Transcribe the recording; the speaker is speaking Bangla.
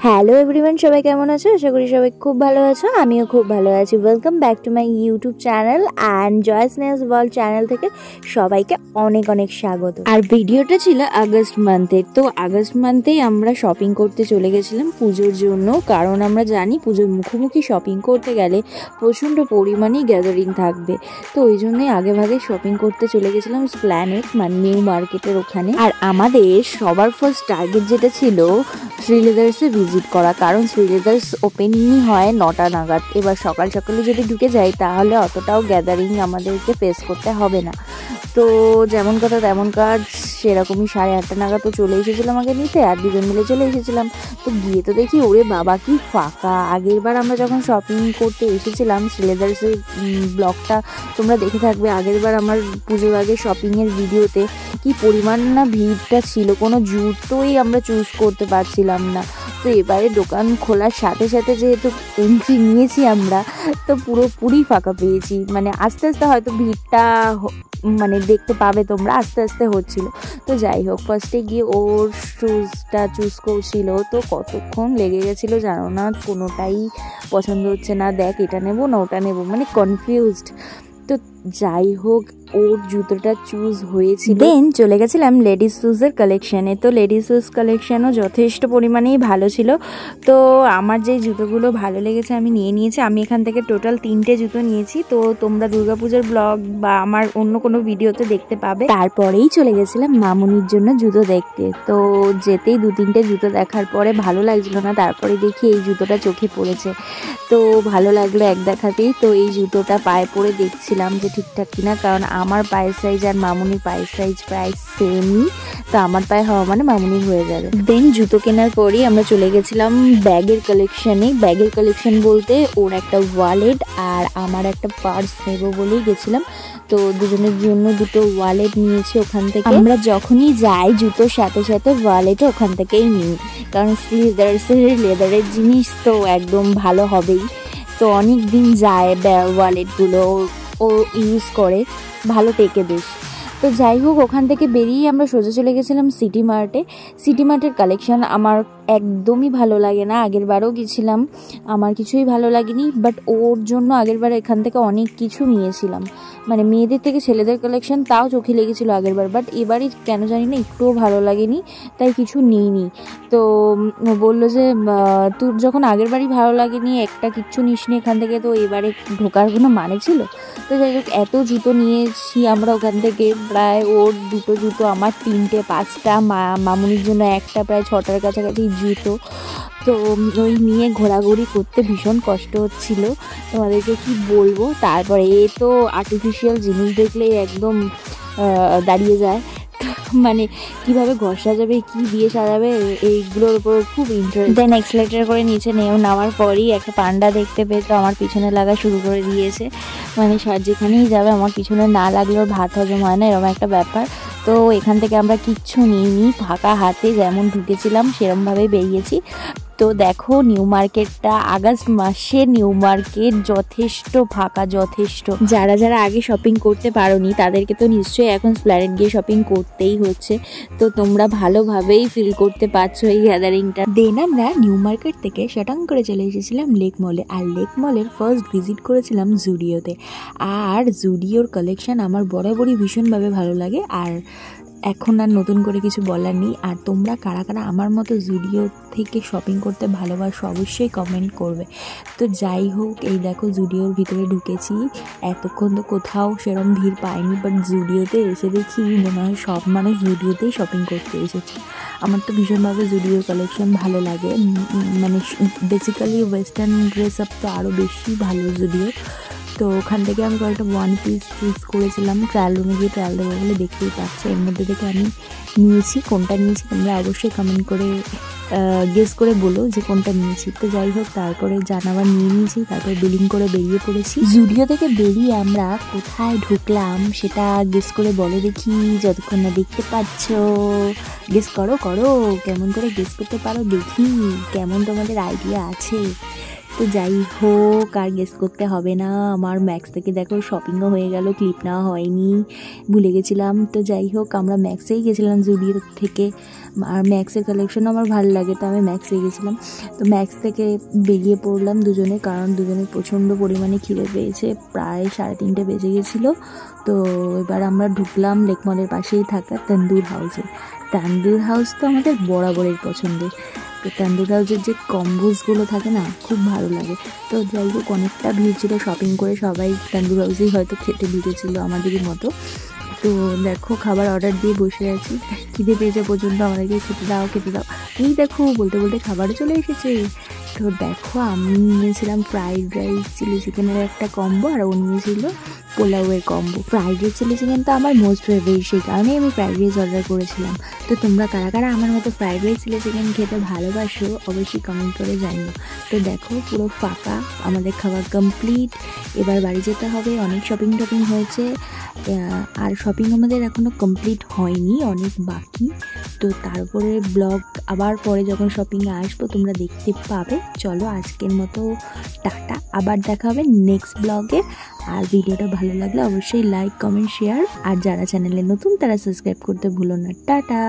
হ্যালো এভরিওয়ান, সবাই কেমন আছো? আশা করি সবাই খুব ভালো আছো। আমিও খুব ভালো আছি। Welcome back to my YouTube channel and Joy Sneha's world channel থেকে সবাইকে অনেক অনেক স্বাগত। আর ভিডিওটা ছিল আগস্ট মান্থের। তো আগস্ট মান্থেই আমরা শপিং করতে চলে গেছিলাম পুজোর জন্য, কারণ আমরা জানি পুজোর মুখোমুখি শপিং করতে গেলে প্রচণ্ড পরিমাণেই গ্যাদারিং থাকবে। তো ওই জন্যই আগে ভাগে শপিং করতে চলে গেছিলাম স্প্ল্যানেড, মানে নিউ মার্কেটের ওখানে। আর আমাদের সবার ফার্স্ট টার্গেট যেটা ছিল শ্রীলেদার্সে ভিজিট করা, কারণ শ্রীলেদার্স ওপেনিংই হয় 9টা নাগাদ। এবার সকাল সকালে যদি ঢুকে যাই তাহলে অতটাও গ্যাদারিং আমাদেরকে ফেস করতে হবে না। তো যেমন কথা তেমন কাজ, সেরকমই 8:30 নাগাদ তো চলে এসেছিলাম আগে নিতে, আর দুজন মিলে চলে এসেছিলাম। তো গিয়ে তো দেখি ওরে বাবা কি ফাঁকা। আগের বার আমরা যখন শপিং করতে এসেছিলাম শ্রীলেদার্সের ব্লগটা তোমরা দেখে থাকবে, আগের বার আমার পুজোর আগে শপিংয়ের ভিডিওতে কি পরিমাণ না ভিড়টা ছিল, কোনো জুতোই আমরা চুজ করতে পারছিলাম না। তো এবারে দোকান খোলার সাথে সাথে যেহেতু এন্ট্রি নিয়েছি আমরা, তো পুরোপুরি ফাঁকা পেয়েছি। মানে আস্তে আস্তে হয়তো ভিড়টা মানে দেখতে পাবে তোমরা, আস্তে আস্তে হচ্ছিল। তো যাই হোক, ফার্স্টে গিয়ে ওর শুজটা চুজ করছিল, তো কতক্ষণ লেগে গেছিলো জানো না, কোনোটাই পছন্দ হচ্ছে না। দেখ এটা নেবো না ওটা নেবো, মানে কনফিউজড। তো যাই হোক, ওর জুতোটা চুজ হয়েছিল। দেন চলে গেছিলাম লেডিস শুজের কালেকশানে। তো লেডিস শুজ কালেকশানও যথেষ্ট পরিমাণেই ভালো ছিল। তো আমার যে জুতোগুলো ভালো লেগেছে আমি নিয়ে নিয়েছি। আমি এখান থেকে টোটাল 3টে জুতো নিয়েছি। তো তোমরা দুর্গাপূজার ব্লগ বা আমার অন্য কোনো ভিডিওতে দেখতে পাবে। তারপরেই চলে গেছিলাম মামুনির জন্য জুতো দেখতে। তো যেতেই 2-3টে জুতো দেখার পরে ভালো লাগছিল না, তারপরে দেখি এই জুতোটা চোখে পড়েছে। তো ভালো লাগলো এক দেখাতেই। তো এই জুতোটা পায়ে পরে দেখছিলাম যে ঠিকঠাক কিনা, কারণ আমার পায়ের সাইজ আর মামুনির পায়ের সাইজ প্রায় সেমই। তো আমার পায়ে হওয়া মানে মামুনির হয়ে যাবে। দেন জুতো কেনার পরই আমরা চলে গেছিলাম ব্যাগের কালেকশানে। ব্যাগের কালেকশন বলতে ওর একটা ওয়ালেট আর আমার একটা পার্স নেবো বলেই গেছিলাম। তো দুজনের জন্য দুটো ওয়ালেট নিয়েছি ওখান থেকে। আমরা যখনই যাই জুতোর সাথে সাথে ওয়ালেটও ওখান থেকেই নিই, কারণ লেদারের জিনিস তো একদম ভালো হবেই। তো অনেক দিন যায় ওয়ালেটগুলো, ও ইউজ করে, ভালো টেকে বেশ। তো যাই হোক, ওখান থেকে বেরিয়ে আমরা সোজা চলে গেছিলাম সিটি মার্টে। সিটি মার্টের কালেকশান আমার একদমই ভালো লাগে না। আগের বারও গেছিলাম, আমার কিছুই ভালো লাগেনি, বাট ওর জন্য আগের বার এখান থেকে অনেক কিছু নিয়েছিলাম। মানে মেয়েদের থেকে ছেলেদের কালেকশান তাও চোখে লেগেছিলো আগের বার, বাট এবারই কেন জানি না একটুও ভালো লাগেনি, তাই কিছু নিইনি। তো ও বললো যে তোর যখন আগের বারই ভালো লাগেনি, একটা কিচ্ছু নিসনি এখান থেকে, তো এবারে ঢোকার কোনো মানে ছিল? তো যাই হোক, এত জুতো নিয়েছি আমরা ওখান থেকে, প্রায় ওর 2টো জুতো, আমার 3টে, 5টা, মামুনির জন্য একটা, প্রায় 6টার কাছাকাছি জুতো। তো ওই নিয়ে ঘোরাঘুরি করতে ভীষণ কষ্ট হচ্ছিল, তোমাদেরকে কি বলবো। তারপরে এ তো আর্টিফিশিয়াল জিনিস দেখলেই একদম দাঁড়িয়ে যায়। মানে কিভাবে ঘর সাজাবে, কি দিয়ে সাজাবে, এইগুলোর উপর খুব ইন্টারেস্ট। দেন এক্সেলেটার করে নিচে নামার পরই একটা পান্ডা দেখতে পেয়ে তো আমার পিছনে লাগা শুরু করে দিয়েছে। মানে যেখানেই যাবে আমার পিছনে না লাগলেও ভাত হজম হয় না, এরকম একটা ব্যাপার। তো এখান থেকে আমরা কিচ্ছু নিইনি, ফাঁকা হাতে যেমন ঢুকেছিলাম সেরমভাবেই বেরিয়েছি। তো দেখো নিউ মার্কেটটা, আগস্ট মাসে নিউ মার্কেট যথেষ্ট ফাঁকা, যথেষ্ট। যারা যারা আগে শপিং করতে পারোনি তাদেরকে তো নিশ্চয়ই এখন স্প্ল্যানেড গিয়ে শপিং করতেই হচ্ছে। তো তোমরা ভালোভাবেই ফিল করতে পারছো এই গ্যাদারিংটা। দেন আমরা নিউ মার্কেট থেকে শটাং করে চলে এসেছিলাম লেক মলে। আর লেক মলের ফার্স্ট ভিজিট করেছিলাম জুডিওতে। আর জুডিওর কালেকশন আমার বরাবরই ভীষণভাবে ভালো লাগে, আর এখন আর নতুন করে কিছু বলার নেই। আর তোমরা কারা কারা আমার মতো জুডিও থেকে শপিং করতে ভালোবাসো অবশ্যই কমেন্ট করবে। তো যাই হোক, এই দেখো জুডিওর ভিতরে ঢুকেছি। এতক্ষণ তো কোথাও সেরকম ভিড় পাইনি, বাট জুডিওতে এসে দেখি মনে হয় সব মানুষ জুডিওতেই শপিং করতে এসেছে। আমার তো ভীষণভাবে জুডিওর কালেকশন ভালো লাগে, মানে বেসিক্যালি ওয়েস্টার্ন ড্রেস আপ তো আরও বেশি ভালো জুডিও। তো ওখান থেকে আমি কয়েকটা 1 পিস চুজ করেছিলাম, ট্রায়াল রুমে গিয়ে ট্রায়াল দেবো বলে, দেখতেই পাচ্ছি। এর মধ্যে থেকে আমি নিয়েছি, কোনটা নিয়েছি তোমরা অবশ্যই কমেন্ট করে গেস করে বলো যে কোনটা নিয়েছি। তো যাই হোক, তারপরে জানাবার নিয়ে নিয়েছি, তারপরে বিলিং করে বেরিয়ে পড়েছি। জুডিও থেকে বেরিয়ে আমরা কোথায় ঢুকলাম সেটা গেস করে বলো দেখি, যতক্ষণ না দেখতে পাচ্ছ। গেস করো, কেমন করে গেস করতে পারো দেখি, কেমন তোমাদের আইডিয়া আছে। তো যাই হোক, আর গেস করতে হবে না, আমার ম্যাক্স থেকে দেখো শপিংও হয়ে গেল, ক্লিপ নেওয়া হয়নি, ভুলে গেছিলাম। তো যাই হোক, আমরা ম্যাক্সেই গেছিলাম জুডিও থেকে। আর ম্যাক্সের কালেকশনও আমার ভালো লাগে, তো আমি ম্যাক্সে গেছিলাম। তো ম্যাক্স থেকে বেরিয়ে পড়লাম দুজনে, কারণ দুজনের প্রচণ্ড পরিমাণে খিদে পেয়েছে, প্রায় 3:30 বেজে গেছিলো। তো এবার আমরা ঢুকলাম লেক মলের পাশেই থাকা তন্দুর হাউসে। তন্দুর হাউস তো আমাদের বরাবরের পছন্দের। তো তন্দুর হাউসের যে কম্বোসগুলো থাকে না, খুব ভালো লাগে। তো যাই হোক, অনেকটা ভিড় ছিল, শপিং করে সবাই তন্দুর হাউসেই হয়তো খেতে ঢুকেছিল আমাদেরই মতো। তো দেখো, খাবার অর্ডার দিয়ে বসে আছি, খিদে পেয়েছে পর্যন্ত, আমাদেরকে খেতে দাও খেতে দাও। এই দেখো, বলতে বলতে খাবারও চলে এসেছে। তো দেখো, আমি নিয়েছিলাম ফ্রাইড রাইস চিলি চিকেনের একটা কম্বো, আর ও নিয়েছিল পোলাওয়ের combo. Fried rice chilli chicken তো আমার মোস্ট ফেভারিট, সেই কারণেই আমি ফ্রাইড রাইস অর্ডার করেছিলাম। তো তোমরা কারা কারা আমার মতো ফ্রাইড রাইস চিলি চিকেন খেতে ভালোবাসো অবশ্যই কমেন্ট করে জানিও। তো দেখো, পুরো ফাঁকা, আমাদের খাবার কমপ্লিট। এবার বাড়ি যেতে হবে, অনেক শপিং টপিং হয়েছে, আর শপিং আমাদের এখনও কমপ্লিট হয়নি, অনেক বাকি। তো তারপরে ব্লগ আবার পরে যখন শপিংয়ে আসবো তোমরা দেখতে পাবে। চলো, আজকের মতো টাটা, আবার দেখা হবে নেক্সট ব্লগে। আর ভিডিওটা ভালো লাগলে অবশ্যই লাইক কমেন্ট শেয়ার, আর যারা চ্যানেলে নতুন তারা সাবস্ক্রাইব করতে ভুলো না। টাটা।